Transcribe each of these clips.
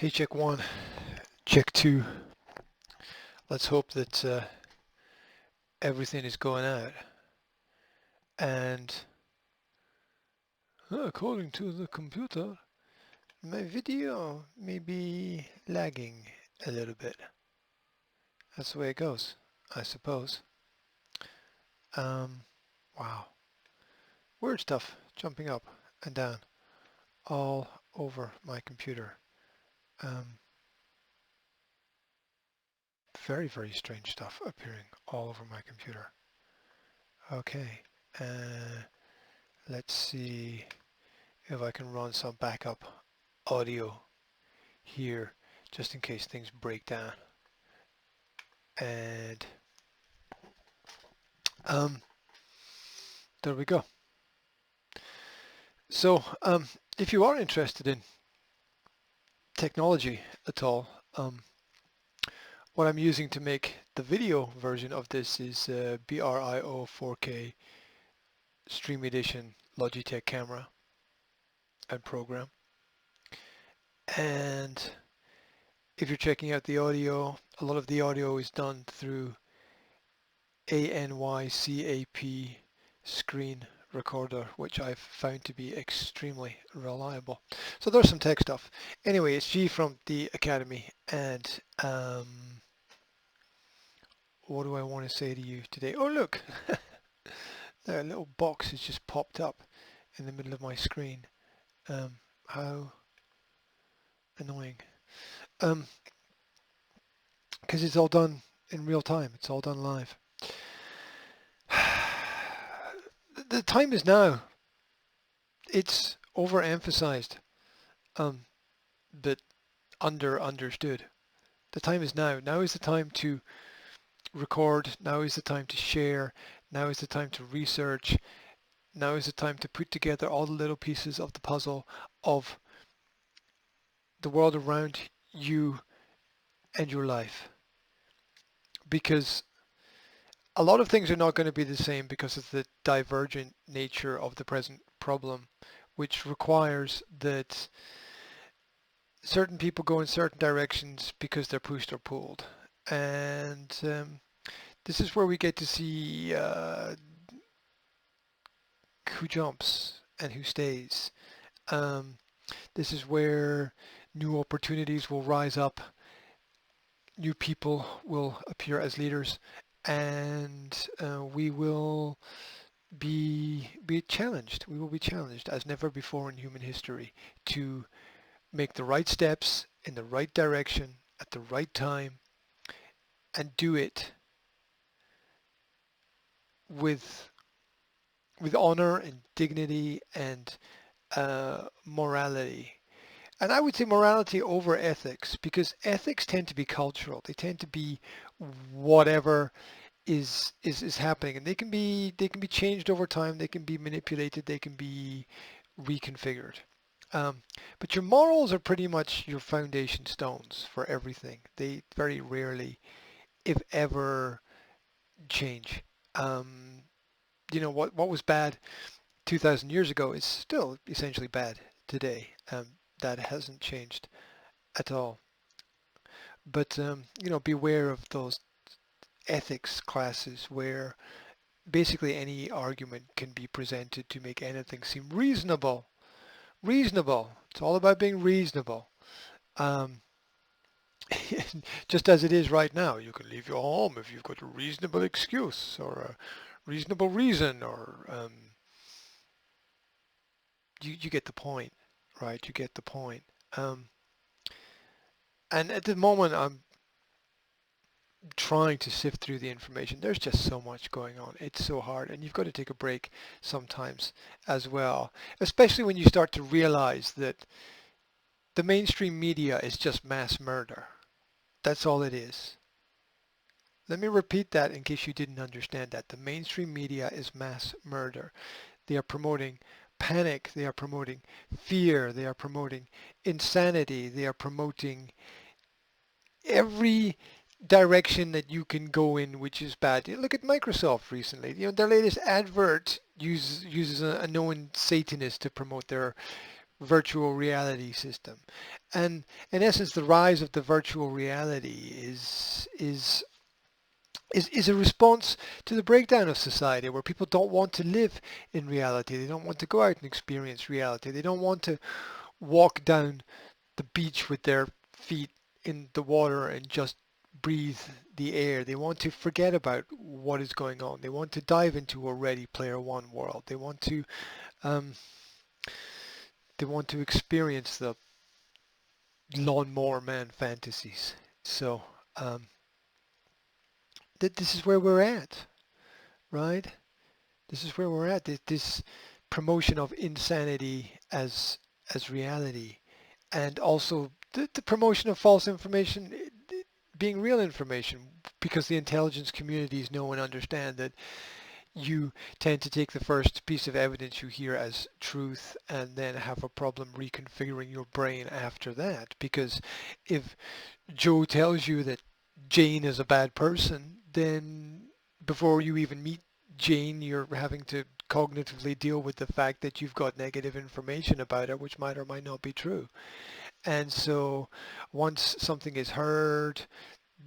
Hey, check one, check two. Let's hope that everything is going out. And according to the computer, my video may be lagging a little bit. That's the way it goes, I suppose. Wow. Weird stuff jumping up and down all over my computer. Very, very strange stuff appearing all over my computer. Okay. Let's see if I can run some backup audio here just in case things break down. And there we go. So if you are interested in technology at all, what I'm using to make the video version of this is BRIO 4K Stream Edition Logitech camera and program. And if you're checking out the audio, a lot of the audio is done through ANYCAP screen recorder, which I've found to be extremely reliable. So there's some tech stuff. Anyway, it's G from the Academy, and what do I want to say to you today? Oh, look, there, a little box has just popped up in the middle of my screen. How annoying. Because it's all done in real time. It's all done live. The time is now. It's overemphasized, but understood. The time is now. Now is the time to record. Now is the time to share. Now is the time to research. Now is the time to put together all the little pieces of the puzzle of the world around you and your life. Because a lot of things are not going to be the same because of the divergent nature of the present problem, which requires that certain people go in certain directions because they're pushed or pulled. And this is where we get to see who jumps and who stays. This is where new opportunities will rise up, new people will appear as leaders, and we will be challenged. We will be challenged as never before in human history to make the right steps in the right direction at the right time and do it with honor and dignity and morality. And I would say morality over ethics, because ethics tend to be cultural. They tend to be whatever is happening, and they can be changed over time. They can be manipulated. They can be reconfigured. But your morals are pretty much your foundation stones for everything. They very rarely, if ever, change. You know, what was bad 2,000 years ago is still essentially bad today. That hasn't changed at all. But you know, beware of those ethics classes where basically any argument can be presented to make anything seem reasonable. Reasonable. It's all about being reasonable. Just as it is right now, you can leave your home if you've got a reasonable excuse or a reasonable reason, or you get the point, right? You get the point. And at the moment, I'm trying to sift through the information. There's just so much going on. It's so hard, and you've got to take a break sometimes as well, especially when you start to realize that the mainstream media is just mass murder. That's all it is. Let me repeat that in case you didn't understand that. The mainstream media is mass murder. They are promoting panic. They are promoting fear. They are promoting insanity. They are promoting every direction that you can go in, which is bad. Look at Microsoft recently. You know, their latest advert uses a known Satanist to promote their virtual reality system. And in essence, the rise of the virtual reality is a response to the breakdown of society, where people don't want to live in reality. They don't want to go out and experience reality. They don't want to walk down the beach with their feet in the water and just breathe the air. They want to forget about what is going on. They want to dive into a Ready Player One world. Um, they want to experience the lawnmower man fantasies. So um, this is where we're at, right? This is where we're at. This promotion of insanity as reality, and also the promotion of false information being real information, because the intelligence communities know and understand that you tend to take the first piece of evidence you hear as truth and then have a problem reconfiguring your brain after that. Because if Joe tells you that Jane is a bad person, then before you even meet Jane, you're having to cognitively deal with the fact that you've got negative information about her, which might or might not be true. And so once something is heard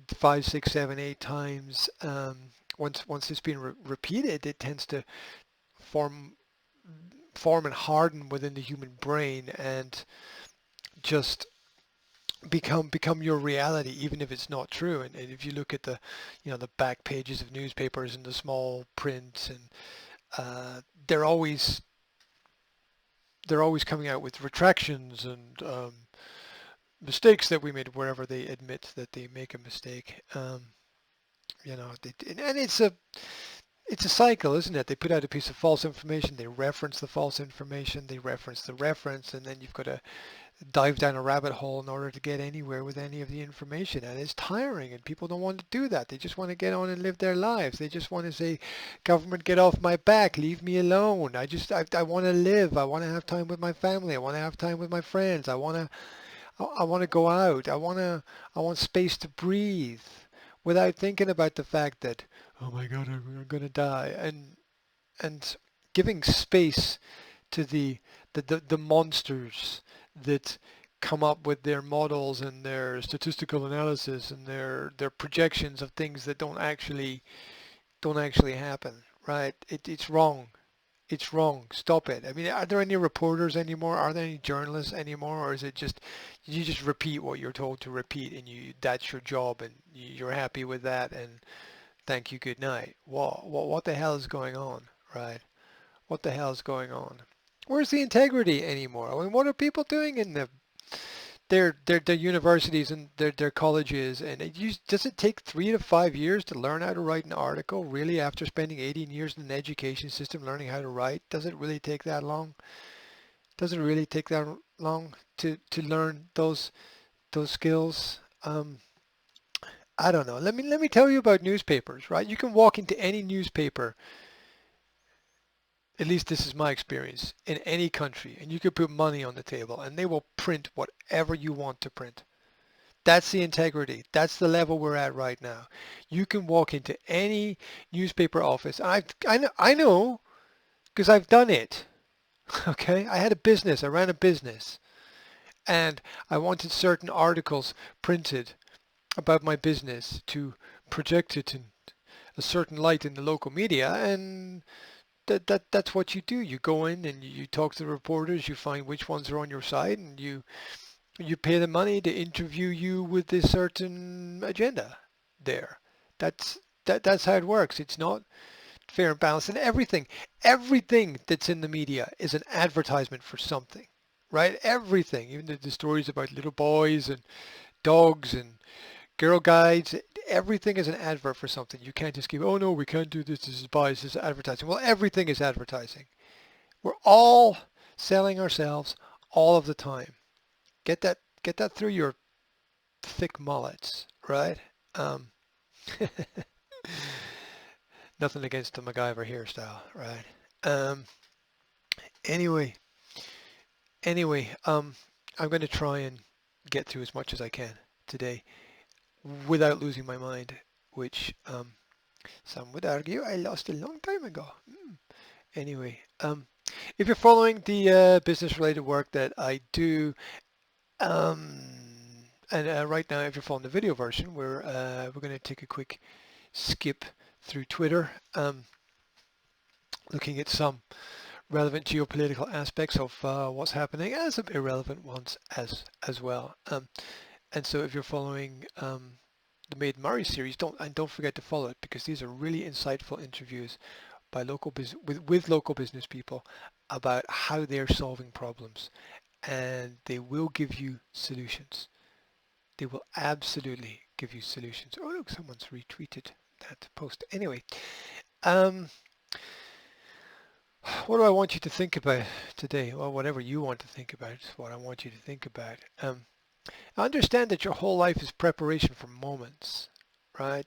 5, 6, 7, 8 times, once it's been repeated, it tends to form form and harden within the human brain and just become your reality, even if it's not true. And if you look at the back pages of newspapers and the small print, and they're always coming out with retractions and mistakes that we made, wherever they admit that they make a mistake. And it's a cycle, isn't it? They put out a piece of false information, they reference the false information, they reference the reference, and then you've got to dive down a rabbit hole in order to get anywhere with any of the information. And it's tiring, and people don't want to do that. They just want to get on and live their lives. They just want to say, government, get off my back, leave me alone. I want to live. I want to have time with my family. I want to have time with my friends. I want to go out. I want space to breathe without thinking about the fact that, oh my God, I'm going to die. And giving space to the monsters that come up with their models and their statistical analysis and their projections of things that don't actually happen, right? It's wrong. It's wrong. Stop it. I mean, are there any reporters anymore? Are there any journalists anymore? Or is it just, you just repeat what you're told to repeat, and that's your job, and you're happy with that, and thank you, good night? What the hell is going on, right? What the hell is going on? Where's the integrity anymore? I mean, what are people doing in their universities and their colleges? And does it take 3 to 5 years to learn how to write an article? Really, after spending 18 years in an education system learning how to write, does it really take that long? Does it really take that long to learn those skills? I don't know. Let me tell you about newspapers, right? You can walk into any newspaper, at least this is my experience, in any country, and you could put money on the table and they will print whatever you want to print. That's the integrity. That's the level we're at right now. You can walk into any newspaper office. I know because I've done it. Okay? I had a business. I ran a business. And I wanted certain articles printed about my business to project it in a certain light in the local media, and that's what you do. You go in and you talk to the reporters, you find which ones are on your side, and you pay the money to interview you with this certain agenda there. That's how it works. It's not fair and balanced. And everything that's in the media is an advertisement for something, right? Everything, even the stories about little boys and dogs and Girl Guides, everything is an advert for something. You can't just keep, oh no, we can't do this, this is bias, this is advertising. Well, everything is advertising. We're all selling ourselves all of the time. Get that through your thick mullets, right? Um, Nothing against the MacGyver hairstyle, right? Um, anyway, anyway, I'm going to try and get through as much as I can today without losing my mind, which some would argue I lost a long time ago. Anyway, If you're following the business-related work that I do, and right now, if you're following the video version, we're going to take a quick skip through Twitter, looking at some relevant geopolitical aspects of what's happening, and some irrelevant ones as well. And so, if you're following the Made Murray series, don't forget to follow it, because these are really insightful interviews by with local business people about how they're solving problems, and they will give you solutions. They will absolutely give you solutions. Oh look, someone's retweeted that post. Anyway, um, what do I want you to think about today? Well, whatever you want to think about is what I want you to think about. Understand that your whole life is preparation for moments, right?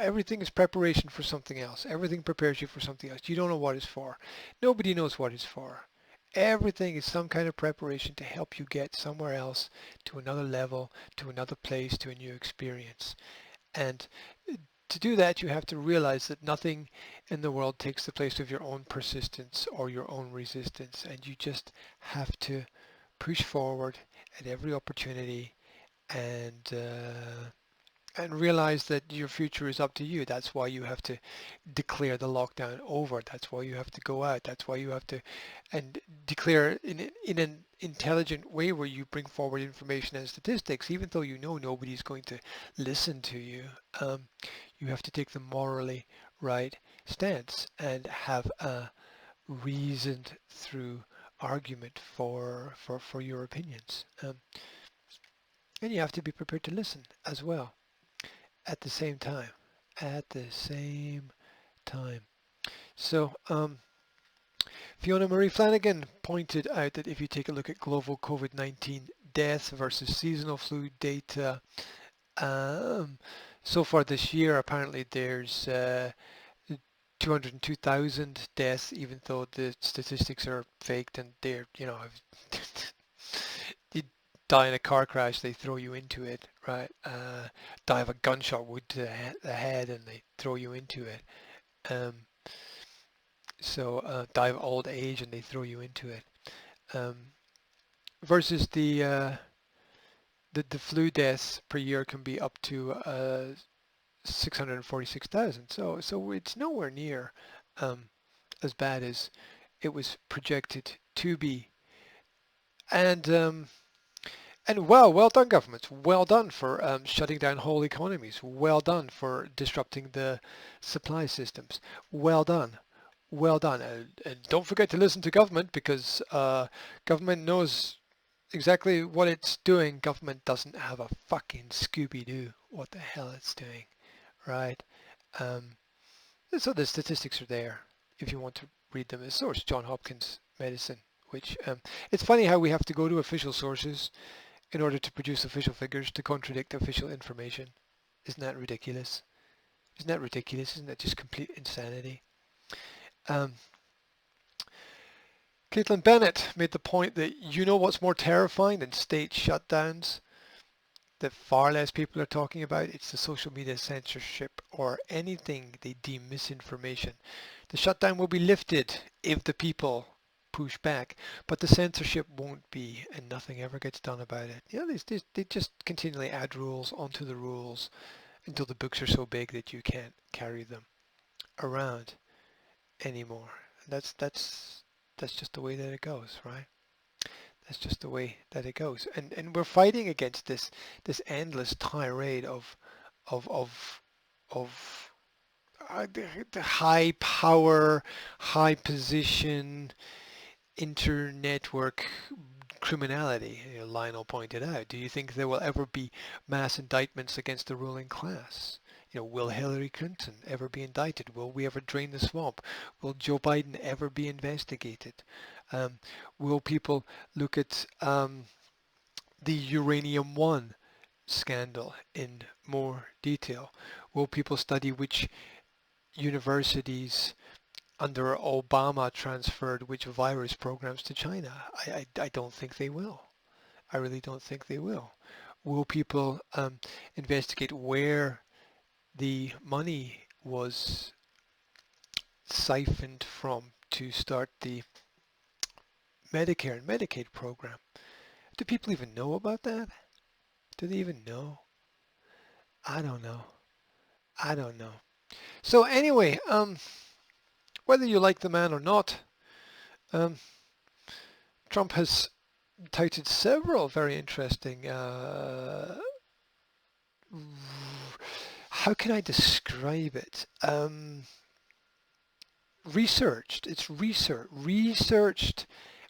Everything is preparation for something else. Everything prepares you for something else. You don't know what it's for. Nobody knows what it's for. Everything is some kind of preparation to help you get somewhere else, to another level, to another place, to a new experience. And to do that, you have to realize that nothing in the world takes the place of your own persistence or your own resistance. And you just have to push forward at every opportunity, and realize that your future is up to you. That's why you have to declare the lockdown over. That's why you have to go out. That's why you have to and declare in an intelligent way, where you bring forward information and statistics, even though you know nobody's going to listen to you. You have to take the morally right stance and have a reasoned through argument for your opinions. And you have to be prepared to listen as well at the same time. At the same time. So Fiona Marie Flanagan pointed out that if you take a look at global COVID-19 deaths versus seasonal flu data, um, so far this year, apparently there's 202,000 deaths, even though the statistics are faked, and they're, you die in a car crash, they throw you into it, right? Die of a gunshot wound to the head, and they throw you into it. Um, die of old age, and they throw you into it. Um, versus the flu deaths per year can be up to 646,000. So it's nowhere near as bad as it was projected to be. And well done, governments. Well done for shutting down whole economies. Well done for disrupting the supply systems. Well done. Well done. And don't forget to listen to government, because government knows exactly what it's doing. Government doesn't have a fucking Scooby-Doo what the hell it's doing, right? Um, so the statistics are there if you want to read them. The source, John Hopkins Medicine, which it's funny how we have to go to official sources in order to produce official figures to contradict official information. Isn't that ridiculous? Isn't that ridiculous? Isn't that just complete insanity? Um, Caitlin Bennett made the point that you know what's more terrifying than state shutdowns that far less people are talking about? It's the social media censorship, or anything they deem misinformation. The shutdown will be lifted if the people push back, but the censorship won't be, and nothing ever gets done about it. They just continually add rules onto the rules until the books are so big that you can't carry them around anymore. And that's just the way that it goes, right? That's just the way that it goes. And we're fighting against this endless tirade of the high power, high position, internetwork criminality. Lionel pointed out. Do you think there will ever be mass indictments against the ruling class? Will Hillary Clinton ever be indicted? Will we ever drain the swamp? Will Joe Biden ever be investigated? Will people look at the Uranium One scandal in more detail? Will people study which universities under Obama transferred which virus programs to China? I don't think they will. I really don't think they will. Will people investigate where the money was siphoned from to start the Medicare and Medicaid program. Do people even know about that? Do they even know? I don't know. I don't know. So anyway, whether you like the man or not, um, Trump has touted several very interesting, how can I describe it? Researched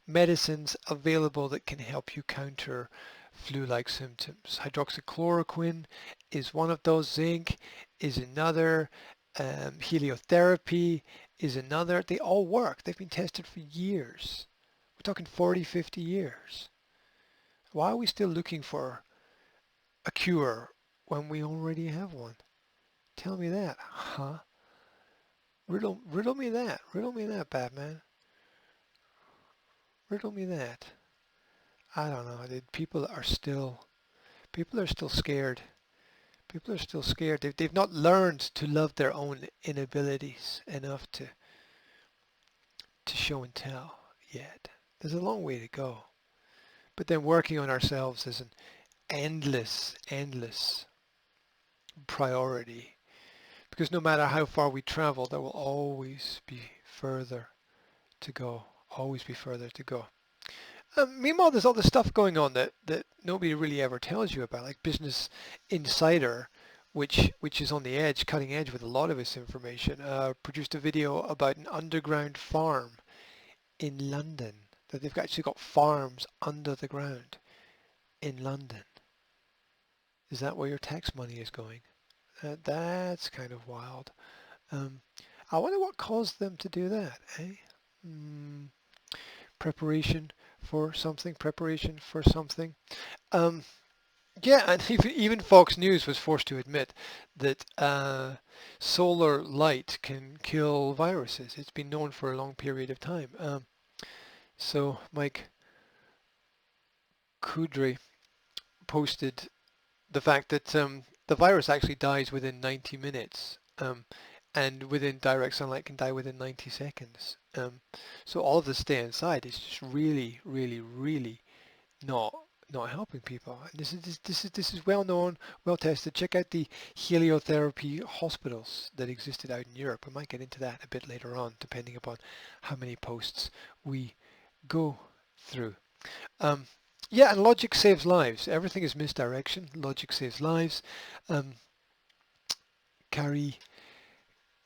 medicines available that can help you counter flu-like symptoms. Hydroxychloroquine is one of those, zinc is another, heliotherapy is another. They all work. They've been tested for years. We're talking 40, 50 years. Why are we still looking for a cure when we already have one? Tell me that, huh? Riddle me that. Riddle me that, Batman. Riddle me that. I don't know. People are still scared. People are still scared. They've not learned to love their own inabilities enough to show and tell yet. There's a long way to go. But then working on ourselves is an endless priority. Because no matter how far we travel, there will always be further to go. Always be further to go. Meanwhile, there's all this stuff going on that nobody really ever tells you about, like Business Insider, which is on the edge, cutting edge with a lot of its information, produced a video about an underground farm in London, that they've actually got farms under the ground in London. Is that where your tax money is going? That's kind of wild. I wonder what caused them to do that, eh? Preparation for something. Yeah, and even Fox News was forced to admit that solar light can kill viruses. It's been known for a long period of time. So Mike Kudry posted the fact that the virus actually dies within 90 minutes, and within direct sunlight can die within 90 seconds. So all of the stay inside is just really not helping people. And this is well known, well tested. Check out the heliotherapy hospitals that existed out in Europe. We might get into that a bit later on, depending upon how many posts we go through. Yeah, and logic saves lives. Everything is misdirection. Logic saves lives. Carrie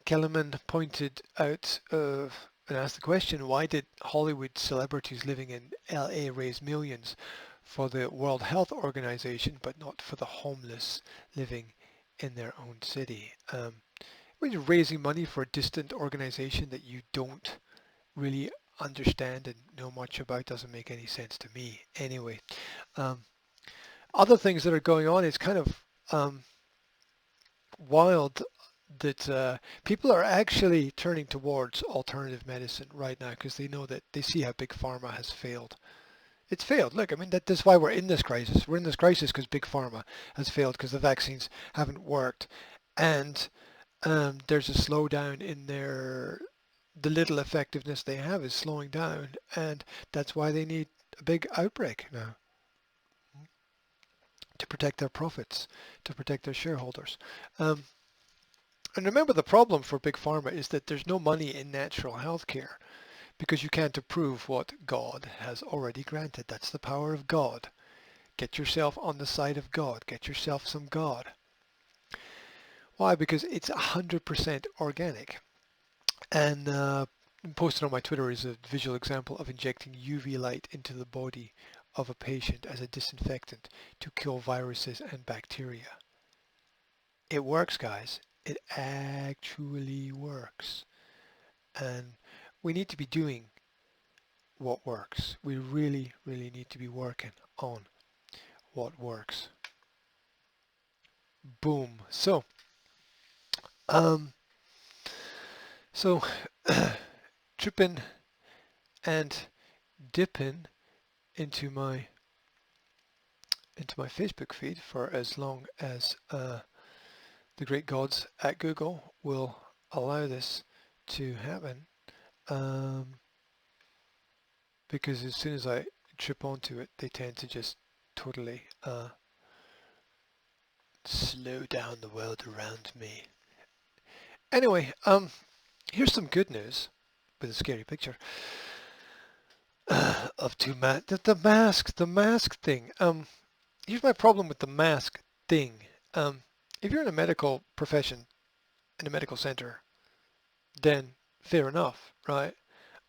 Kellerman pointed out and asked the question, why did Hollywood celebrities living in LA raise millions for the World Health Organization, but not for the homeless living in their own city? When you're raising money for a distant organization that you don't really understand and know much about, doesn't make any sense to me. Anyway, other things that are going on, it's kind of wild that people are actually turning towards alternative medicine right now because they know that they see how Big Pharma has failed. It's failed. Look, I mean, that's why we're in this crisis. We're in this crisis because Big Pharma has failed because the vaccines haven't worked. And there's a slowdown in the little effectiveness they have is slowing down. And that's why they need a big outbreak now to protect their profits, to protect their shareholders. And remember, the problem for Big Pharma is that there's no money in natural healthcare because you can't approve what God has already granted. That's the power of God. Get yourself on the side of God. Get yourself some God. Why? Because it's 100% organic. And posted on my Twitter is a visual example of injecting UV light into the body of a patient as a disinfectant to kill viruses and bacteria. It works, guys. It actually works. And we need to be doing what works. We really need to be working on what works. Boom. Um, so tripping and dipping into my Facebook feed for as long as the great gods at Google will allow this to happen. because as soon as I trip onto it, they tend to just totally slow down the world around me. Anyway, here's some good news with a scary picture of the mask thing. Here's my problem with the mask thing. If you're in a medical profession in a medical center, then fair enough, right?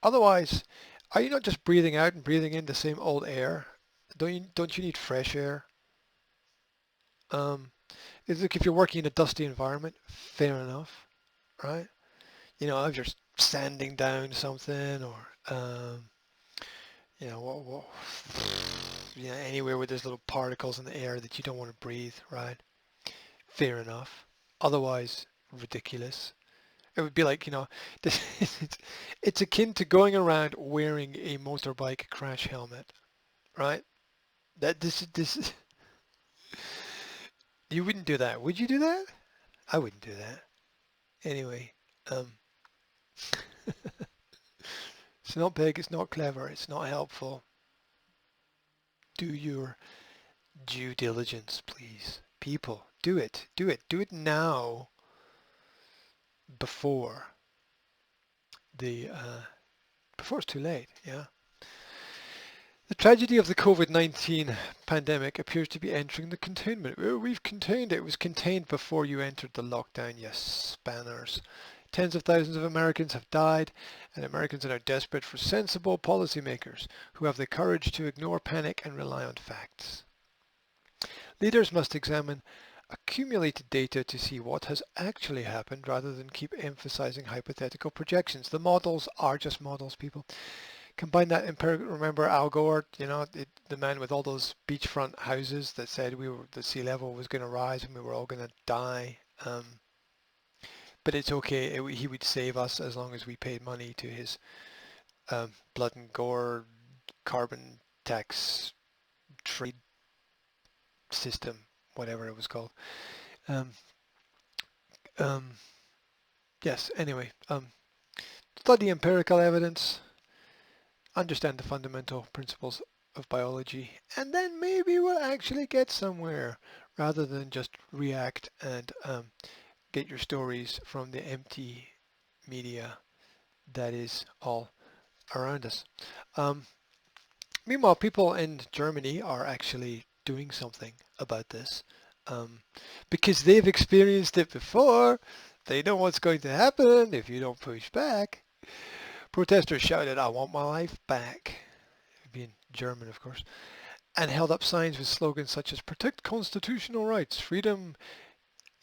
Otherwise, are you not just breathing out and breathing in the same old air? Don't you need fresh air? Um, it's like if you're working in a dusty environment, fair enough, right? If you're sanding down something or what, anywhere where there's little particles in the air that you don't want to breathe, right? Fair enough. Otherwise, ridiculous. It would be like, this, it's akin to going around wearing a motorbike crash helmet, right? This is, you wouldn't do that. Would you do that? I wouldn't do that. Anyway, um, it's not big, it's not clever, it's not helpful. Do your due diligence, please. People, do it. Do it. Do it now before before it's too late, yeah. The tragedy of the COVID-19 pandemic appears to be entering the containment. Oh, we've contained it. It was contained before you entered the lockdown, you spanners. Tens of thousands of Americans have died, and Americans are now desperate for sensible policymakers who have the courage to ignore panic and rely on facts. Leaders must examine accumulated data to see what has actually happened rather than keep emphasizing hypothetical projections. The models are just models, people. Combine that remember Al Gore, the man with all those beachfront houses that said the sea level was going to rise and we were all going to die. But it's okay. He would save us as long as we paid money to his blood and gore carbon tax trade system, whatever it was called. Yes. Anyway, study empirical evidence. Understand the fundamental principles of biology, and then maybe we'll actually get somewhere rather than just react and get your stories from the empty media that is all around us. Meanwhile, people in Germany are actually doing something about this because they've experienced it before. They know what's going to happen if you don't push back. Protesters shouted, "I want my life back," being German, of course, and held up signs with slogans such as "Protect constitutional rights. Freedom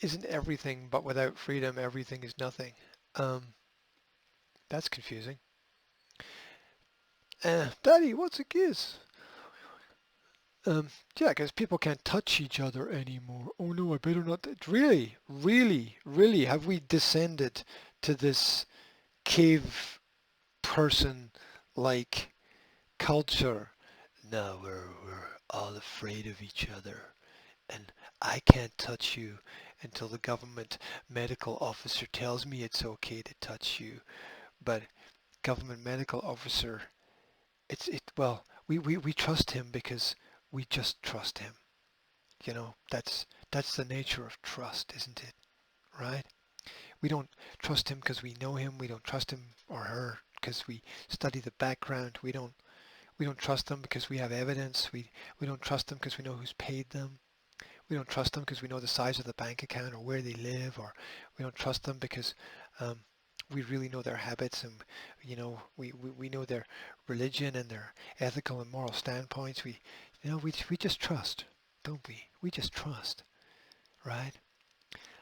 isn't everything, but without freedom, everything is nothing." That's confusing. Daddy, what's a kiss? Yeah, because people can't touch each other anymore. Oh no, I better not. Really, really, really, have we descended to this cave person-like culture? No, we're all afraid of each other, and I can't touch you until the government medical officer tells me it's okay to touch you. But government medical officer, well, we trust him because we just trust him. That's the nature of trust, isn't it? Right? We don't trust him because we know him. We don't trust him or her because we study the background. We don't trust them because we have evidence. We don't trust them because we know who's paid them. We don't trust them because we know the size of the bank account or where they live, or we don't trust them because we really know their habits, and we know their religion and their ethical and moral standpoints. We just trust, don't we? We just trust, right?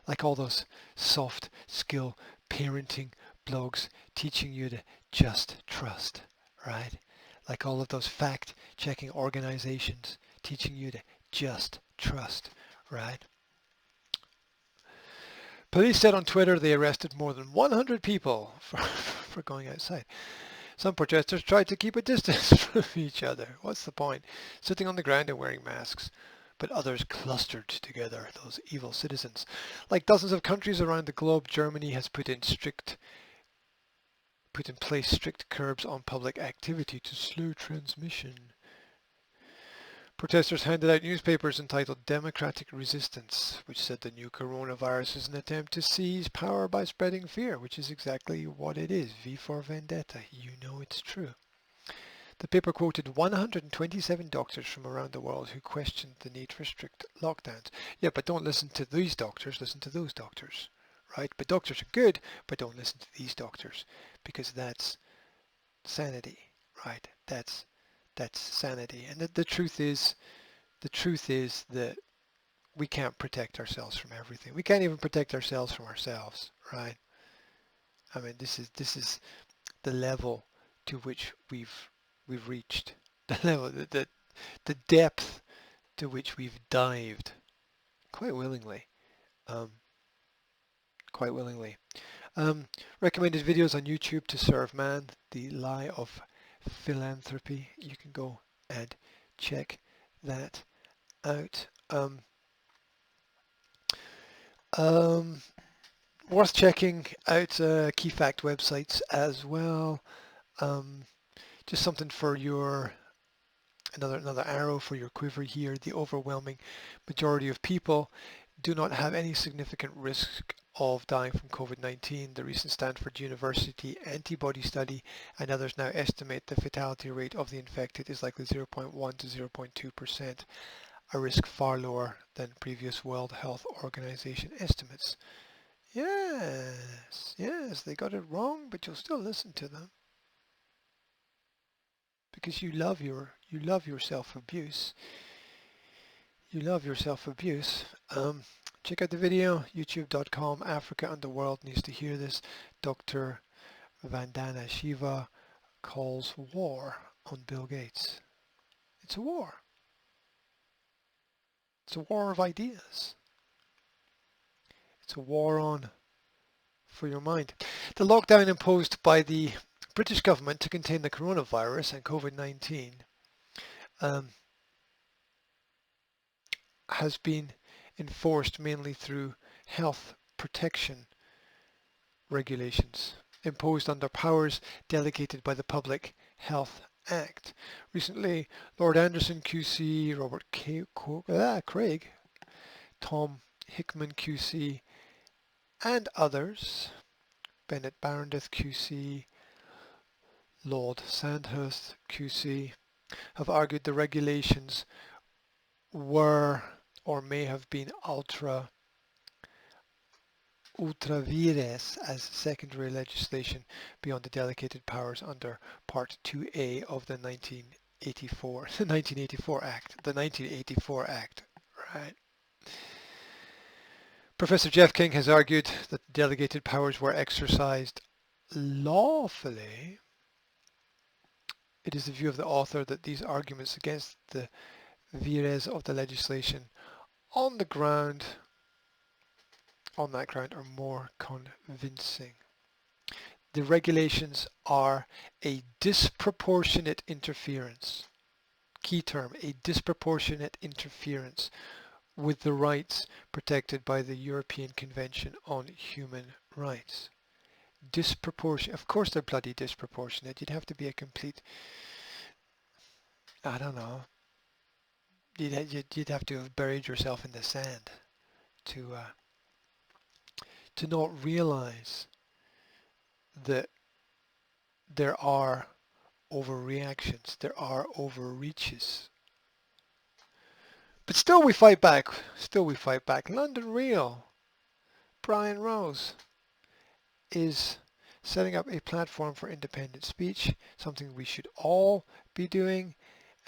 Like all those soft skill parenting blogs teaching you to just trust, right? Like all of those fact-checking organizations teaching you to just trust, right? Police said on Twitter they arrested more than 100 people for going outside. Some protesters tried to keep a distance from each other. What's the point? Sitting on the ground and wearing masks. But others clustered together, those evil citizens. Like dozens of countries around the globe, Germany has put in strict put in place strict curbs on public activity to slow transmission. Protesters handed out newspapers entitled Democratic Resistance, which said the new coronavirus is an attempt to seize power by spreading fear, which is exactly what it is. V for Vendetta. You know it's true. The paper quoted 127 doctors from around the world who questioned the need for strict lockdowns. Yeah, but don't listen to these doctors, listen to those doctors, right? But doctors are good, but don't listen to these doctors, because that's sanity, right? That's sanity. And the truth is that we can't protect ourselves from everything. We can't even protect ourselves from ourselves, right? I mean, this is the level to which we've reached, the level, the depth to which we've dived, quite willingly, um, quite willingly. Recommended videos on YouTube to serve man, the lie of philanthropy. You can go and check that out. Worth checking out key fact websites as well. Just something for your another arrow for your quiver here. The overwhelming majority of people do not have any significant risk of dying from COVID-19. The recent Stanford University antibody study and others now estimate the fatality rate of the infected is likely 0.1 to 0.2%, a risk far lower than previous World Health Organization estimates. Yes, they got it wrong, but you'll still listen to them because you love your self-abuse. You love your self-abuse. Check out the video, youtube.com. Africa and the world needs to hear this. Dr. Vandana Shiva calls war on Bill Gates. It's a war. It's a war of ideas. It's a war on for your mind. The lockdown imposed by the British government to contain the coronavirus and COVID-19 has been enforced mainly through health protection regulations imposed under powers delegated by the Public Health Act. Recently, Lord Anderson QC, Robert Craig, Tom Hickman QC, and others, Bennett Barrendith QC, Lord Sandhurst QC, have argued the regulations were or may have been ultra vires as secondary legislation beyond the delegated powers under Part 2A of the 1984 Act, right? Professor Jeff King has argued that the delegated powers were exercised lawfully. It is the view of the author that these arguments against the vires of the legislation on that ground are more convincing. The regulations are a disproportionate interference. Key term, a disproportionate interference with the rights protected by the European Convention on Human Rights. Disproportionate. Of course they're bloody disproportionate. You'd have to be a complete, I don't know, you'd have to have buried yourself in the sand to not realize that there are overreactions, there are overreaches. But still we fight back. London Real, Brian Rose, is setting up a platform for independent speech, something we should all be doing.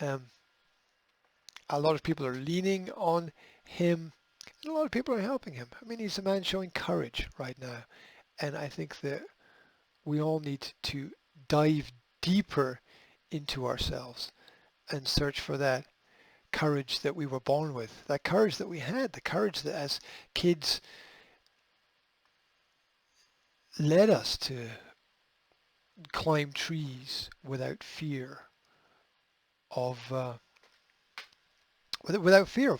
A lot of people are leaning on him, and a lot of people are helping him. I mean, he's a man showing courage right now, and I think that we all need to dive deeper into ourselves and search for that courage that we were born with, that courage that we had, the courage that as kids led us to climb trees without fear of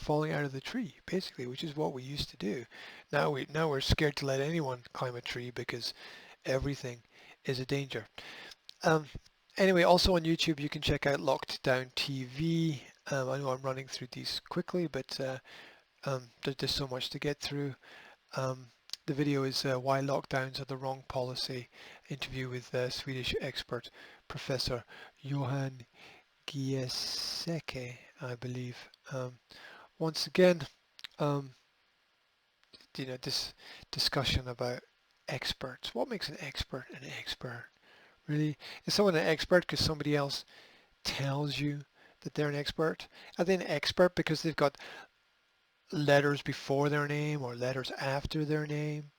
falling out of the tree, basically, which is what we used to do. Now we're scared to let anyone climb a tree because everything is a danger. Um, anyway, also on YouTube, you can check out Locked Down TV. I know I'm running through these quickly, but there's so much to get through. Um, the video is Why Lockdowns Are the Wrong Policy, interview with Swedish expert Professor Johan Giesecke, I believe. Once again, um, this discussion about experts. What makes an expert an expert? Really? Is someone an expert because somebody else tells you that they're an expert? Are they an expert because they've got letters before their name or letters after their name?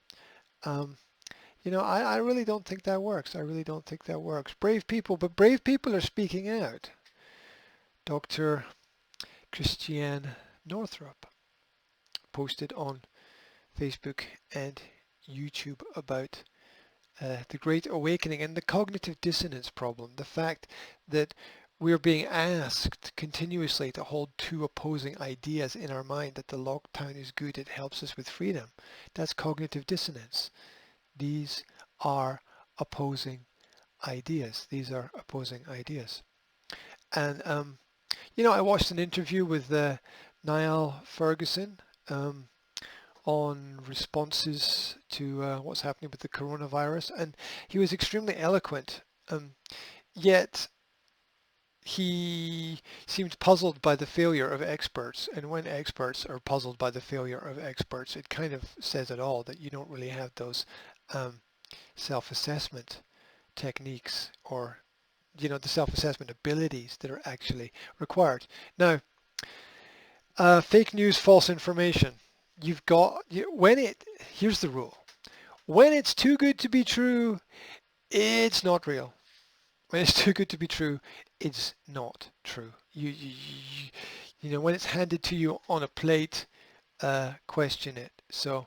Um, I really don't think that works. I really don't think that works. But brave people are speaking out. Dr. Christiane Northrup posted on Facebook and YouTube about the Great Awakening and the cognitive dissonance problem, the fact that we're being asked continuously to hold two opposing ideas in our mind, that the lockdown is good, it helps us with freedom. That's cognitive dissonance. These are opposing ideas. These are opposing ideas. And, I watched an interview with Niall Ferguson on responses to what's happening with the coronavirus, and he was extremely eloquent, yet he seemed puzzled by the failure of experts. And when experts are puzzled by the failure of experts, it kind of says it all, that you don't really have those self-assessment techniques, or the self-assessment abilities that are actually required. Now, fake news, false information. Here's the rule. When it's too good to be true, it's not real. When it's too good to be true, it's not true. When it's handed to you on a plate, question it. So,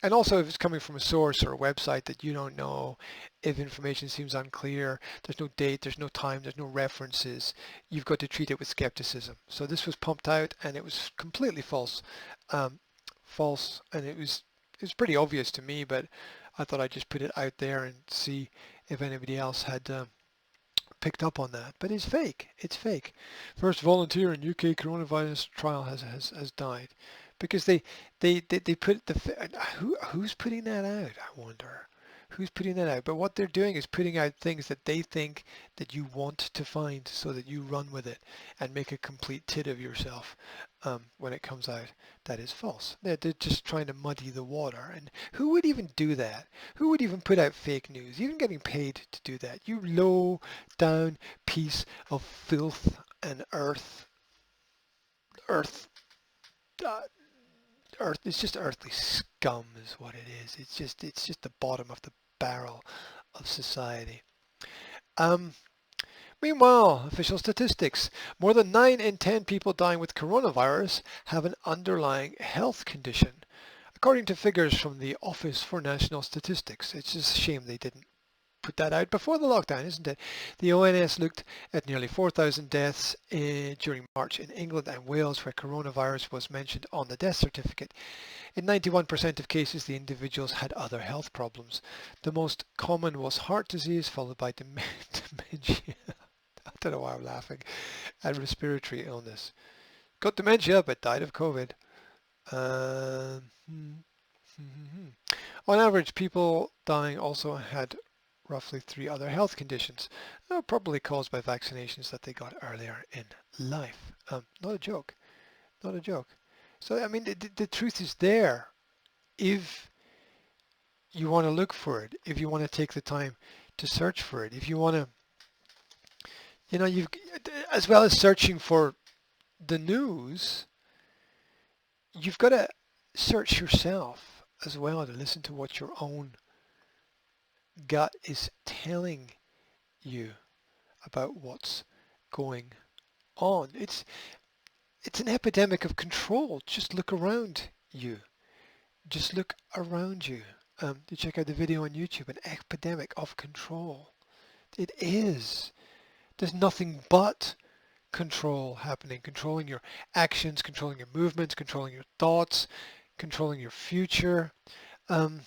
and also if it's coming from a source or a website that you don't know, if information seems unclear, there's no date, there's no time, there's no references, you've got to treat it with skepticism. So this was pumped out and it was completely false. And it was pretty obvious to me, but I thought I'd just put it out there and see if anybody else had picked up on that. But it's fake. It's fake. First volunteer in UK coronavirus trial has died, because they put who's putting that out? I wonder. Who's putting that out? But what they're doing is putting out things that they think that you want to find, so that you run with it and make a complete tit of yourself when it comes out. That is false. They're just trying to muddy the water. And who would even do that? Who would even put out fake news? Even getting paid to do that. You low down piece of filth and earth. Uh, Earth, it's just earthly scum is what it is. It's just the bottom of the barrel of society. Meanwhile, official statistics. More than 9 in 10 people dying with coronavirus have an underlying health condition, according to figures from the Office for National Statistics. It's just a shame they didn't put that out before the lockdown, isn't it? The ONS looked at nearly 4,000 deaths during March in England and Wales, where coronavirus was mentioned on the death certificate. In 91% of cases, the individuals had other health problems. The most common was heart disease, followed by dementia. I don't know why I'm laughing. And respiratory illness. Got dementia, but died of COVID. On average, people dying also had roughly 3 other health conditions, probably caused by vaccinations that they got earlier in life. Not a joke. Not a joke. So, I mean, the truth is there if you want to look for it, if you want to take the time to search for it, if you want to, as well as searching for the news, you've got to search yourself as well to listen to what your own gut is telling you about what's going on. It's an epidemic of control. Just look around you. Just look around you. You check out the video on YouTube, an epidemic of control. It is. There's nothing but control happening, controlling your actions, controlling your movements, controlling your thoughts, controlling your future. And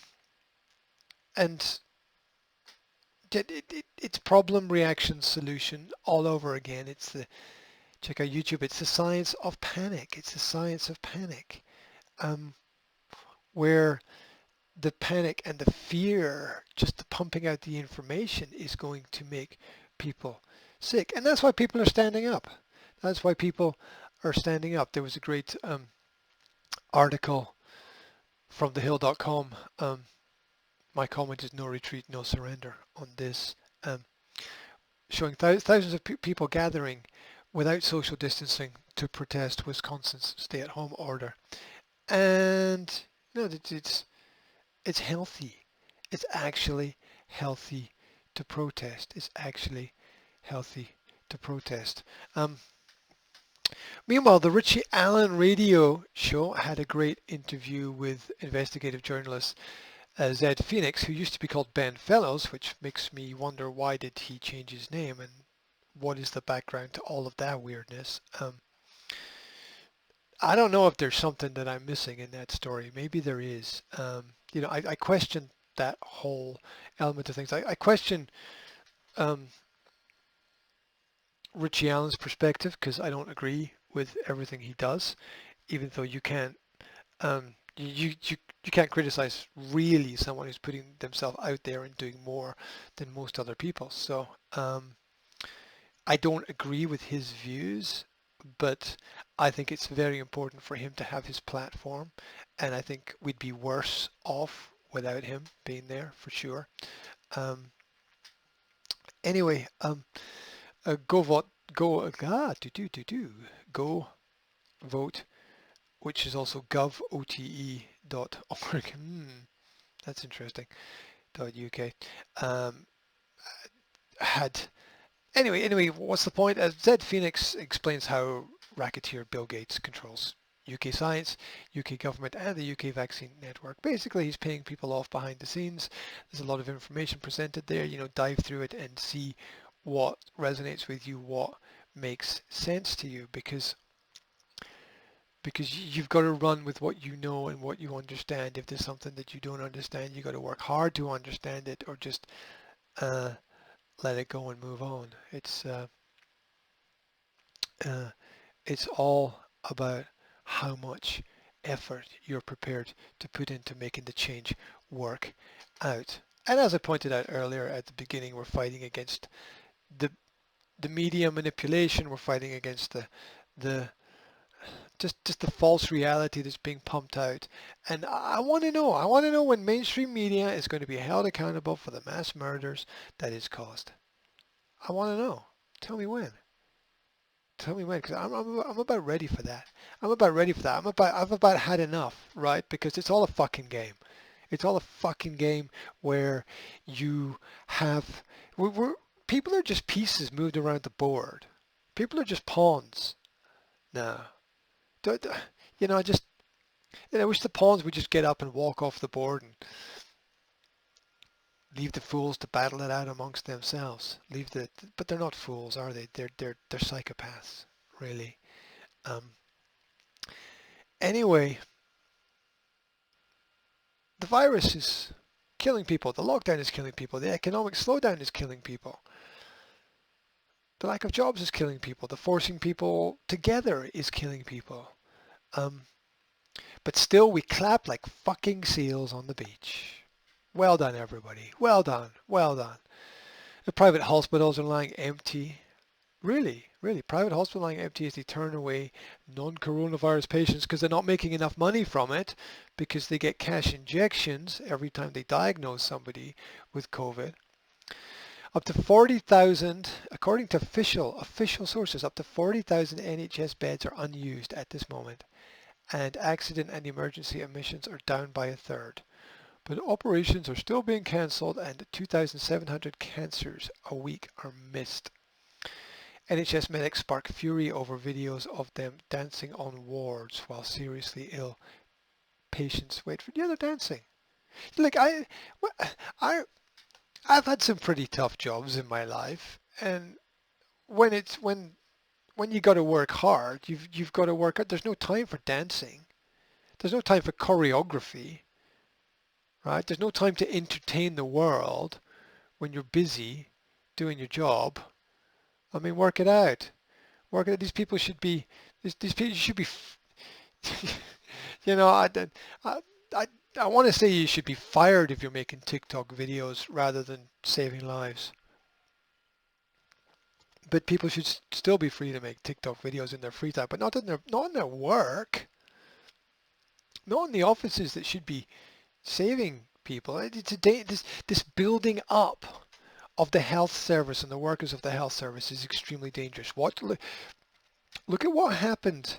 It's problem, reaction, solution all over again. Check out YouTube. It's the science of panic. It's the science of panic, um, where the panic and the fear, just the pumping out the information, is going to make people sick. And that's why people are standing up. That's why people are standing up. There was a great article from thehill.com. My comment is no retreat, no surrender on this, showing thousands of people gathering without social distancing to protest Wisconsin's stay-at-home order. And it's healthy. It's actually healthy to protest. It's actually healthy to protest. Meanwhile, the Richie Allen radio show had a great interview with investigative journalist Zed Phoenix, who used to be called Ben Fellows, which makes me wonder why did he change his name and what is the background to all of that weirdness. I don't know if there's something that I'm missing in that story. Maybe there is. I question that whole element of things. I question Richie Allen's perspective because I don't agree with everything he does, even though you can't you can't criticize really someone who's putting themselves out there and doing more than most other people. So I don't agree with his views, but I think it's very important for him to have his platform, and I think we'd be worse off without him being there for sure. Anyway, go vote, go vote, which is also govote.org. That's interesting. .uk. Anyway, what's the point? As Zed Phoenix explains how racketeer Bill Gates controls UK science, UK government, and the UK vaccine network. Basically, he's paying people off behind the scenes. There's a lot of information presented there. Dive through it and see what resonates with you, what makes sense to you, because you've got to run with what you know and what you understand. If there's something that you don't understand, you got to work hard to understand it, or just let it go and move on. It's all about how much effort you're prepared to put into making the change work out. And as I pointed out earlier at the beginning, we're fighting against the media manipulation. We're fighting against the just the false reality that's being pumped out. And I want to know when mainstream media is going to be held accountable for the mass murders that it's caused. I want to know. Tell me when. Tell me when, because I'm about ready for that. I'm I've about had enough, right? Because it's all a fucking game. It's all a fucking game where you have people are just pieces moved around the board. People are just pawns. No. I wish the pawns would just get up and walk off the board and leave the fools to battle it out amongst themselves. But they're not fools, are they? They're psychopaths, really. Anyway, the virus is killing people. The lockdown is killing people. The economic slowdown is killing people. The lack of jobs is killing people. The forcing people together is killing people. But still, we clap like fucking seals on the beach. Well done, everybody. Well done. Well done. The private hospitals are lying empty. Really, private hospitals lying empty as they turn away non-coronavirus patients because they're not making enough money from it, because they get cash injections every time they diagnose somebody with COVID. Up to 40,000, according to official sources, up to 40,000 NHS beds are unused at this moment, and accident and emergency admissions are down by a third. But operations are still being cancelled, and 2,700 cancers a week are missed. NHS medics spark fury over videos of them dancing on wards while seriously ill patients wait for the other dancing. Like I've had some pretty tough jobs in my life, and when you got to work hard, you've got to work out. There's no time for dancing. There's no time for choreography, right? There's no time to entertain the world when you're busy doing your job. I mean, work it out. Work it out. These people should be, these people should be, you know, I, I, I want to say you should be fired if you're making TikTok videos rather than saving lives. But people should still be free to make TikTok videos in their free time, but not in their work, not in the offices that should be saving people. This building up of the health service and the workers of the health service is extremely dangerous. Look at what happened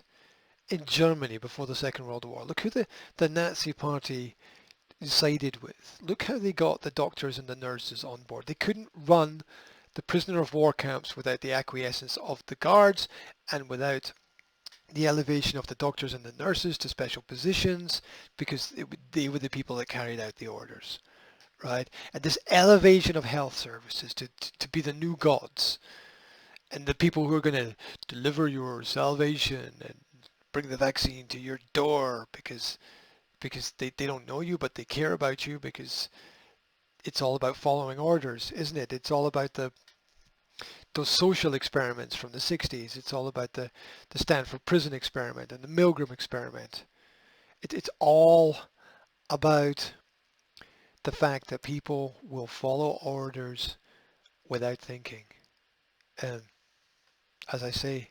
in Germany before the Second World War. Look who the Nazi Party sided with. Look how they got the doctors and the nurses on board. They couldn't run the prisoner of war camps without the acquiescence of the guards and without the elevation of the doctors and the nurses to special positions, because they were the people that carried out the orders, right? And this elevation of health services to be the new gods and the people who are going to deliver your salvation and bring the vaccine to your door because they don't know you, but they care about you, because it's all about following orders, isn't it? It's all about those social experiments from the 60s. It's all about the Stanford Prison Experiment and the Milgram Experiment. It's all about the fact that people will follow orders without thinking. And as I say,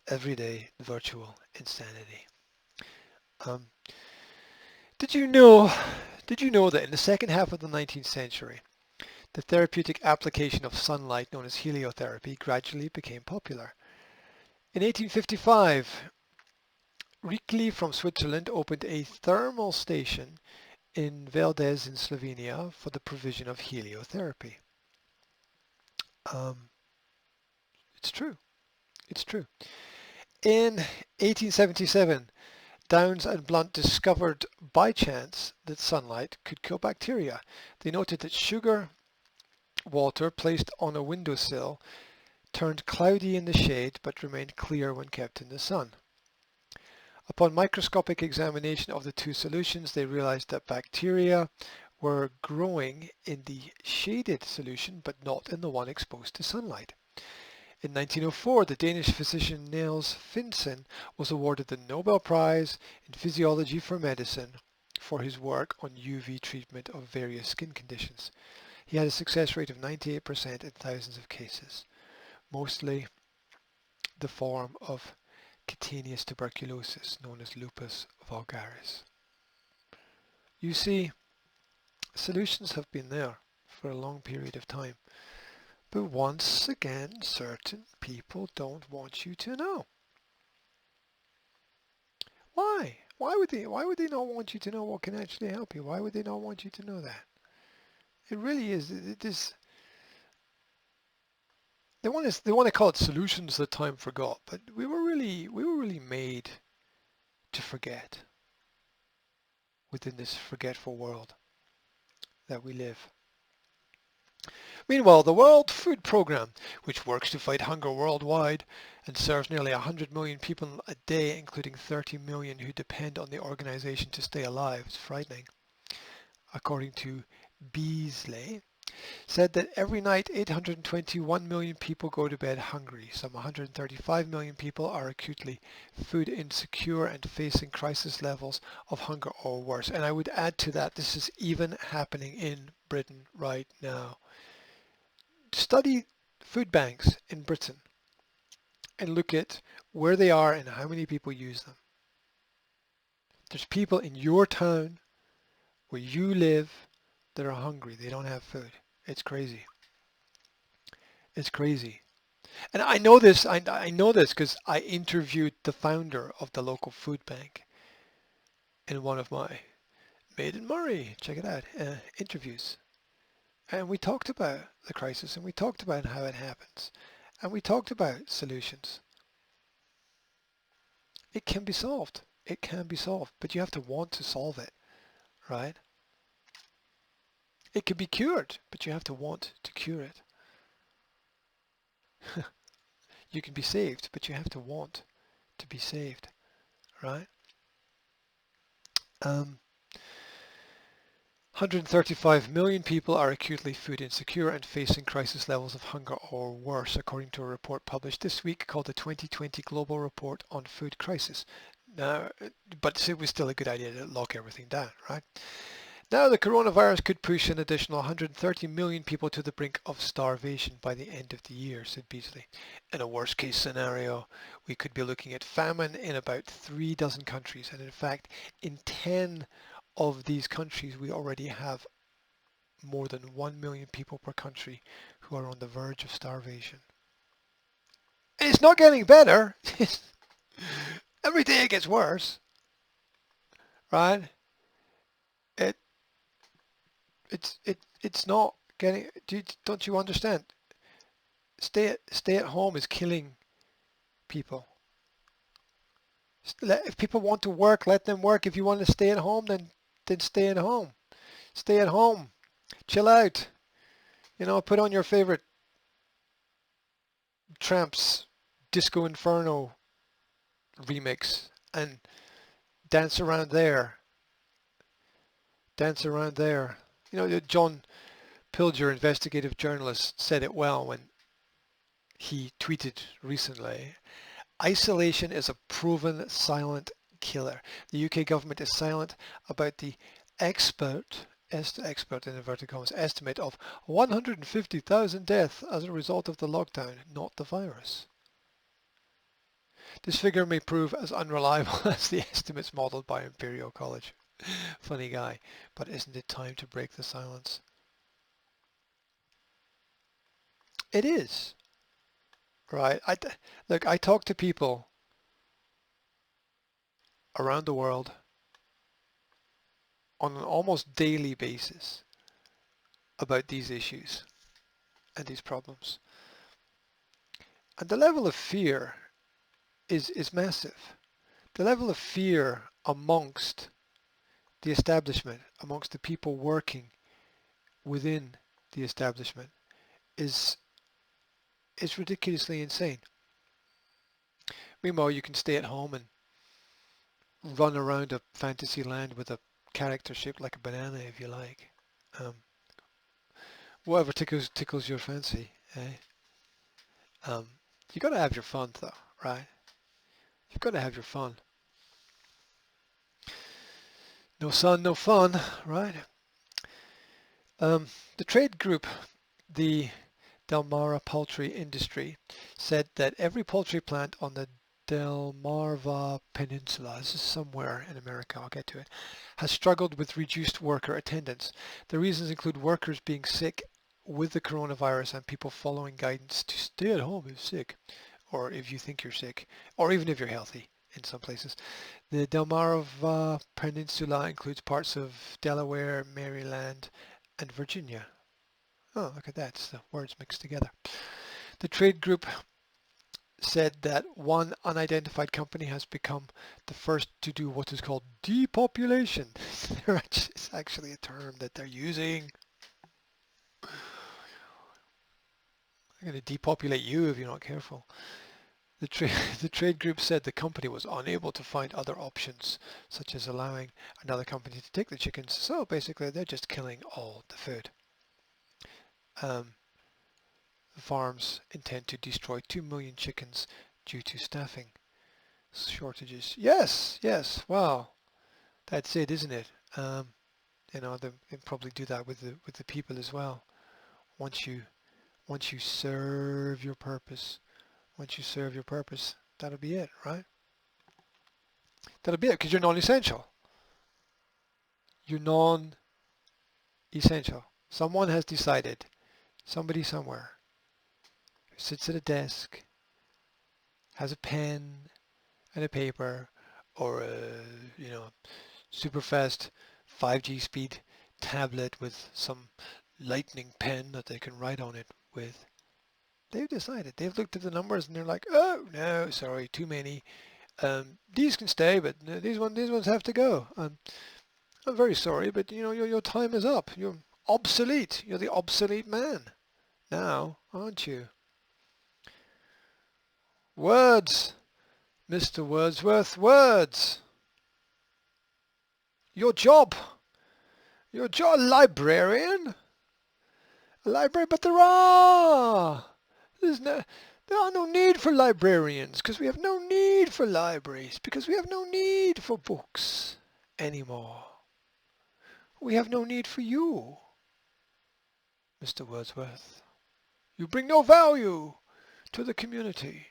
everyday virtual insanity. Um, did you know that in the second half of the 19th century, the therapeutic application of sunlight known as heliotherapy gradually became popular? In 1855, Rikli from Switzerland opened a thermal station in Valdez in Slovenia for the provision of heliotherapy. Um, it's true. It's true. In 1877, Downes and Blunt discovered by chance that sunlight could kill bacteria. They noted that sugar water placed on a windowsill turned cloudy in the shade but remained clear when kept in the sun. Upon microscopic examination of the two solutions, they realized that bacteria were growing in the shaded solution but not in the one exposed to sunlight. In 1904, the Danish physician Niels Finsen was awarded the Nobel Prize in Physiology for Medicine for his work on UV treatment of various skin conditions. He had a success rate of 98% in thousands of cases, mostly the form of cutaneous tuberculosis known as lupus vulgaris. You see, solutions have been there for a long period of time. But once again, certain people don't want you to know. Why? Why would they not want you to know what can actually help you? Why would they not want you to know that? It really is. They want to call it solutions that time forgot, but we were really made to forget within this forgetful world that we live. Meanwhile, the World Food Programme, which works to fight hunger worldwide and serves nearly 100 million people a day, including 30 million who depend on the organization to stay alive, it's frightening, according to Beasley, said that every night 821 million people go to bed hungry. Some 135 million people are acutely food insecure and facing crisis levels of hunger or worse. And I would add to that, this is even happening in Britain right now. Study food banks in Britain and look at where they are and how many people use them. There's people in your town where you live that are hungry. They don't have food. It's crazy. It's crazy. And I know this because I interviewed the founder of the local food bank in one of my Made in Murray, check it out, interviews. And we talked about the crisis and we talked about how it happens. And we talked about solutions. It can be solved. It can be solved, but you have to want to solve it, right? It can be cured, but you have to want to cure it. You can be saved, but you have to want to be saved, right? 135 million people are acutely food insecure and facing crisis levels of hunger or worse, according to a report published this week called the 2020 Global Report on Food Crisis. Now, but it was still a good idea to lock everything down, right? Now the coronavirus could push an additional 130 million people to the brink of starvation by the end of the year, said Beasley. In a worst case scenario, we could be looking at famine in about 3 dozen countries, and in fact, in 10 of these countries, we already have more than 1 million people per country who are on the verge of starvation. And it's not getting better. Every day it gets worse, right? It it's not getting. Don't you understand? Stay at home is killing people. If people want to work, let them work. If you want to stay at home, then stay at home. Stay at home. Chill out. You know, put on your favorite Tramps Disco Inferno remix and dance around there. Dance around there. You know, John Pilger, investigative journalist, said it well when he tweeted recently. Isolation is a proven silent killer. The UK government is silent about the expert in inverted commas estimate of 150,000 deaths as a result of the lockdown, not the virus. This figure may prove as unreliable as the estimates modelled by Imperial College. Funny guy, but isn't it time to break the silence? It is. Right. Look, I talk to people around the world on an almost daily basis about these issues and these problems. And the level of fear is massive. The level of fear amongst the establishment, amongst the people working within the establishment is ridiculously insane. Meanwhile, you can stay at home and run around a fantasy land with a character shaped like a banana if you like. Whatever tickles your fancy, eh? You got to have your fun though, right? You've got to have your fun. No sun, no fun, right? The trade group, the Delmarva Poultry Industry, said that every poultry plant on the Delmarva Peninsula, this is somewhere in America, I'll get to it, has struggled with reduced worker attendance. The reasons include workers being sick with the coronavirus and people following guidance to stay at home if sick, or if you think you're sick, or even if you're healthy in some places. The Delmarva Peninsula includes parts of Delaware, Maryland, and Virginia. Oh, look at that, it's the words mixed together. The trade group said that one unidentified company has become the first to do what is called depopulation. It's actually a term that they're using. I'm going to depopulate you if you're not careful. The trade group said the company was unable to find other options, such as allowing another company to take the chickens. So basically, they're just killing all the food. Farms intend to destroy 2 million chickens due to staffing shortages. Yes, wow, that's it, isn't it? You know, they probably do that with the people as well. Once you serve your purpose, that'll be it, right? That'll be it, because you're non-essential. You're non-essential. Someone has decided, somebody somewhere, who sits at a desk, has a pen and a paper, or a super fast 5G speed tablet with some lightning pen that they can write on it with. They've decided. They've looked at the numbers and they're like, oh no, sorry, too many. These can stay, but these ones have to go. I'm very sorry, but your time is up. You're obsolete. You're the obsolete man now, aren't you? Words, Mr. Wordsworth, words. Your job You're a librarian? A library, but there are no need for librarians because we have no need for libraries because we have no need for books anymore. We have no need for you, Mr. Wordsworth. You bring no value to the community,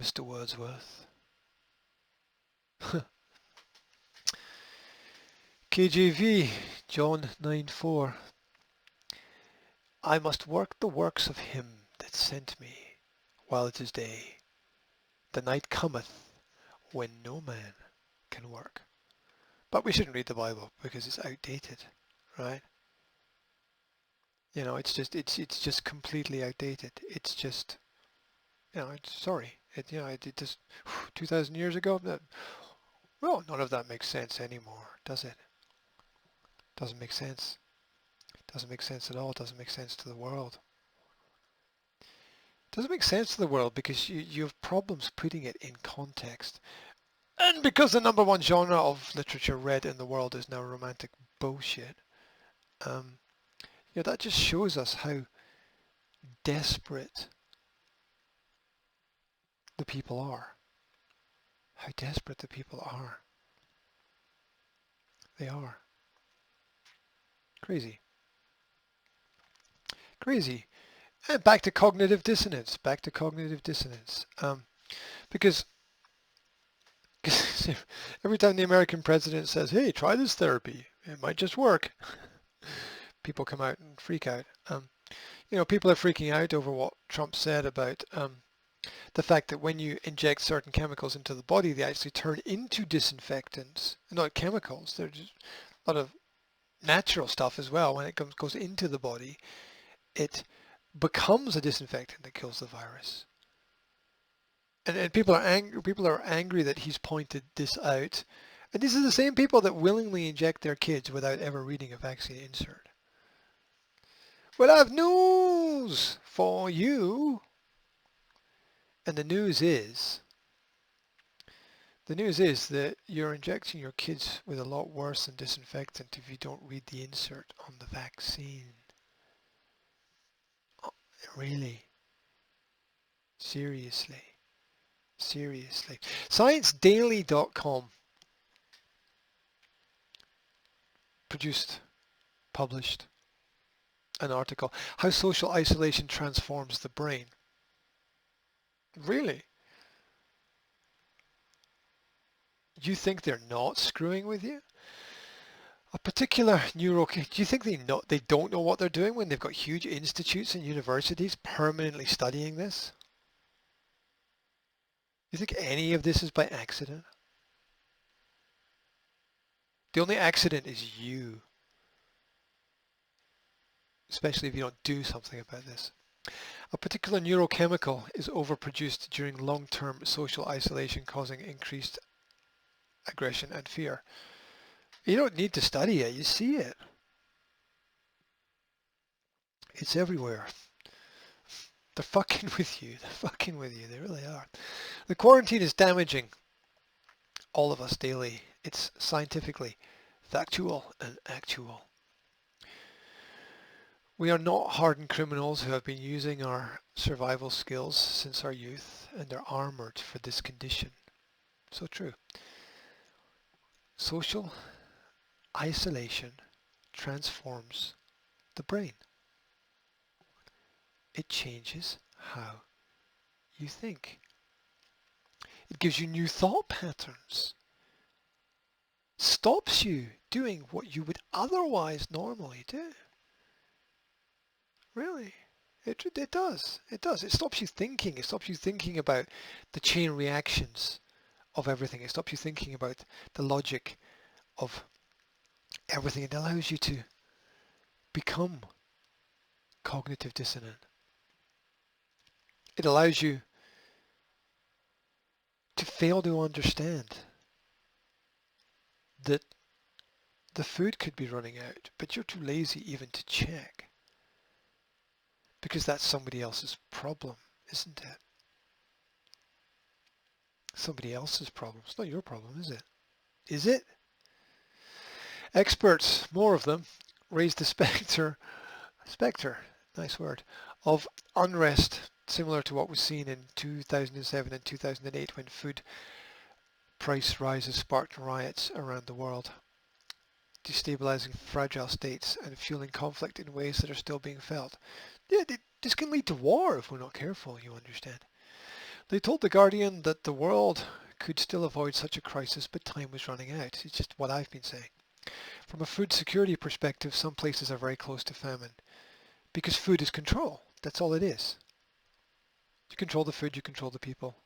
Mr. Wordsworth. KJV, John 9:4. I must work the works of him that sent me while it is day. The night cometh when no man can work. But we shouldn't read the Bible because it's outdated, right? You know, it's just completely outdated. It's just, it just 2,000 years ago. Well, none of that makes sense anymore, does it? Doesn't make sense. Doesn't make sense at all. Doesn't make sense to the world. Doesn't make sense to the world because you have problems putting it in context. And because the number one genre of literature read in the world is now romantic bullshit, that just shows us how desperate the people are. How desperate the people are. They are. Crazy. Crazy. And back to cognitive dissonance. Because every time the American president says, hey, try this therapy, it might just work, people come out and freak out. People are freaking out over what Trump said about the fact that when you inject certain chemicals into the body, they actually turn into disinfectants. Not chemicals, they're just a lot of natural stuff as well. When it goes into the body, it becomes a disinfectant that kills the virus. And people are angry that he's pointed this out. And these are the same people that willingly inject their kids without ever reading a vaccine insert. Well, I have news for you. And the news is that you're injecting your kids with a lot worse than disinfectant if you don't read the insert on the vaccine. Oh, really? Seriously. ScienceDaily.com published an article, How Social Isolation Transforms the Brain. Really? You think they're not screwing with you? A particular do you think they don't know what they're doing when they've got huge institutes and universities permanently studying this? You think any of this is by accident? The only accident is you, especially if you don't do something about this. A particular neurochemical is overproduced during long-term social isolation, causing increased aggression and fear. You don't need to study it, you see it. It's everywhere. They're fucking with you. They really are. The quarantine is damaging all of us daily. It's scientifically factual and actual. We are not hardened criminals who have been using our survival skills since our youth and are armored for this condition. So true. Social isolation transforms the brain. It changes how you think. It gives you new thought patterns. Stops you doing what you would otherwise normally do. Really. It does. It does. It stops you thinking. It stops you thinking about the chain reactions of everything. It stops you thinking about the logic of everything. It allows you to become cognitive dissonant. It allows you to fail to understand that the food could be running out, but you're too lazy even to check. Because that's somebody else's problem, isn't it? Somebody else's problem. It's not your problem, is it? Is it? Experts, more of them, raised the specter, nice word, of unrest similar to what was seen in 2007 and 2008 when food price rises sparked riots around the world, destabilizing fragile states and fueling conflict in ways that are still being felt. Yeah, this can lead to war if we're not careful, you understand. They told The Guardian that the world could still avoid such a crisis, but time was running out. It's just what I've been saying. From a food security perspective, some places are very close to famine because food is control. That's all it is. You control the food, you control the people.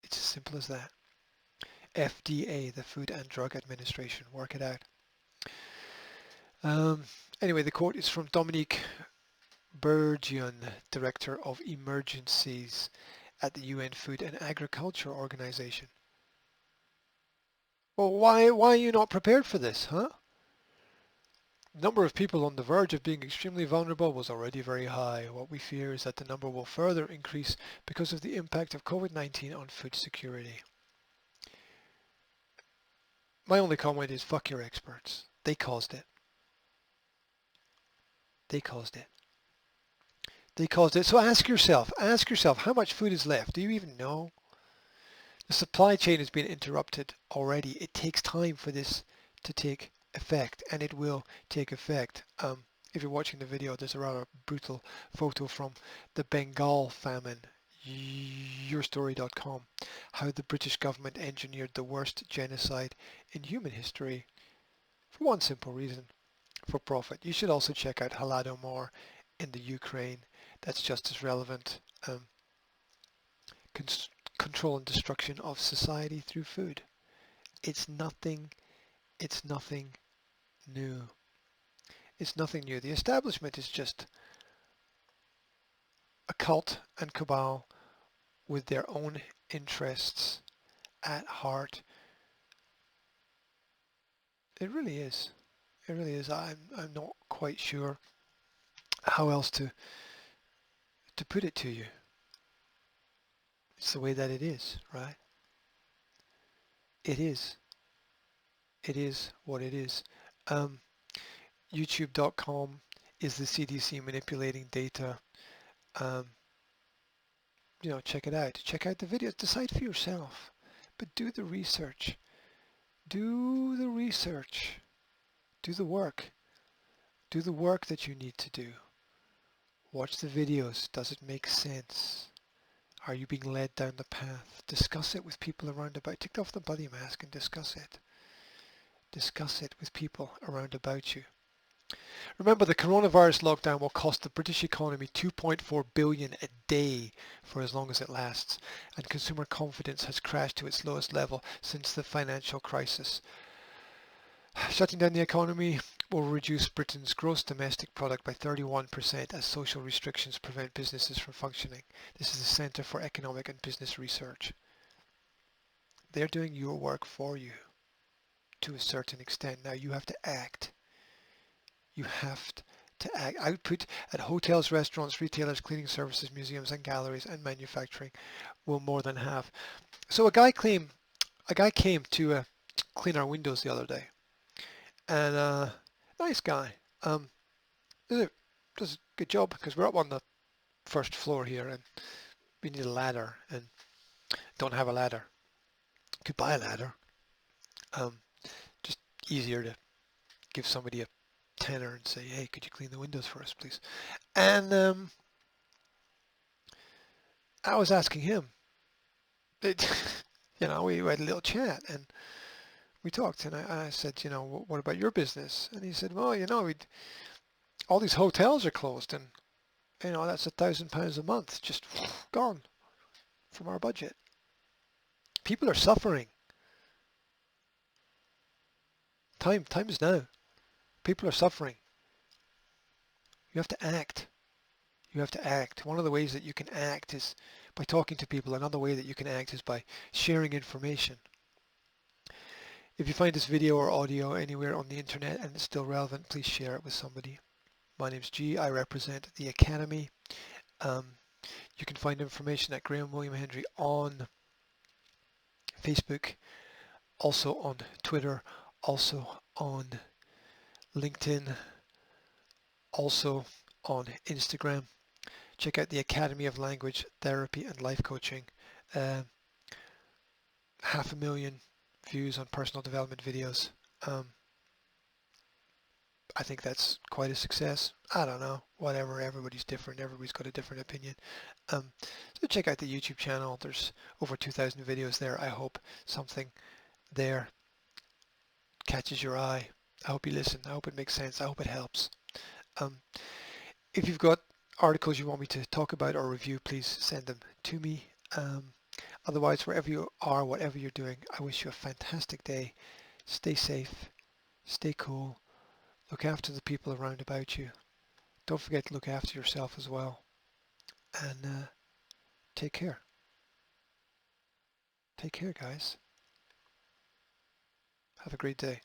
It's as simple as that. FDA, the Food and Drug Administration, work it out. Um, anyway, the quote is from Dominique Bourgeon, Director of Emergencies at the UN Food and Agriculture Organization. Well, why are you not prepared for this, huh? The number of people on the verge of being extremely vulnerable was already very high. What we fear is that the number will further increase because of the impact of COVID-19 on food security. My only comment is fuck your experts. They caused it. They caused it. They caused it. So ask yourself, how much food is left? Do you even know? The supply chain has been interrupted already. It takes time for this to take effect, and it will take effect. If you're watching the video, there's a rather brutal photo from the Bengal famine, yourstory.com, how the British government engineered the worst genocide in human history for one simple reason, for profit. You should also check out Holodomor in the Ukraine. That's just as relevant. Control and destruction of society through food. It's nothing new. It's nothing new. The establishment is just a cult and cabal with their own interests at heart. It really is. It really is. I'm not quite sure how else to put it to you. It's the way that it is, right? It is. It is what it is. YouTube.com is the CDC manipulating data. Check it out. Check out the videos. Decide for yourself. But do the research. Do the research. Do the work. Do the work that you need to do. Watch the videos. Does it make sense? Are you being led down the path? Discuss it with people around about. Take off the buddy mask and discuss it. Discuss it with people around about you. Remember, the coronavirus lockdown will cost the British economy $2.4 billion a day for as long as it lasts, and consumer confidence has crashed to its lowest level since the financial crisis. Shutting down the economy will reduce Britain's gross domestic product by 31% as social restrictions prevent businesses from functioning. This is the Centre for Economic and Business Research. They're doing your work for you to a certain extent. Now you have to act. You have to act. Output at hotels, restaurants, retailers, cleaning services, museums and galleries and manufacturing will more than halve. So a guy came to clean our windows the other day, and nice guy. Does a good job because we're up on the first floor here and we need a ladder and don't have a ladder. Could buy a ladder. Just easier to give somebody a tenner and say, hey, could you clean the windows for us, please? And I was asking him. We had a little chat and we talked, and I said, what about your business? And he said, well, all these hotels are closed, and that's £1,000 a month just gone from our budget. People are suffering. Time is now. People are suffering. You have to act. You have to act. One of the ways that you can act is by talking to people. Another way that you can act is by sharing information. If you find this video or audio anywhere on the internet and it's still relevant, please share it with somebody. My name's G. I represent the Academy. You can find information at Graham William Hendry on Facebook, also on Twitter, also on LinkedIn, also on Instagram. Check out the Academy of Language Therapy and Life Coaching. 500,000 views on personal development videos. I think that's quite a success. I don't know, whatever, everybody's different, everybody's got a different opinion. So check out the YouTube channel. There's over 2,000 videos there. I hope something there catches your eye. I hope you listen. I hope it makes sense. I hope it helps. Um, if you've got articles you want me to talk about or review, please send them to me. Otherwise, wherever you are, whatever you're doing, I wish you a fantastic day. Stay safe, stay cool, look after the people around about you. Don't forget to look after yourself as well. And take care. Take care, guys. Have a great day.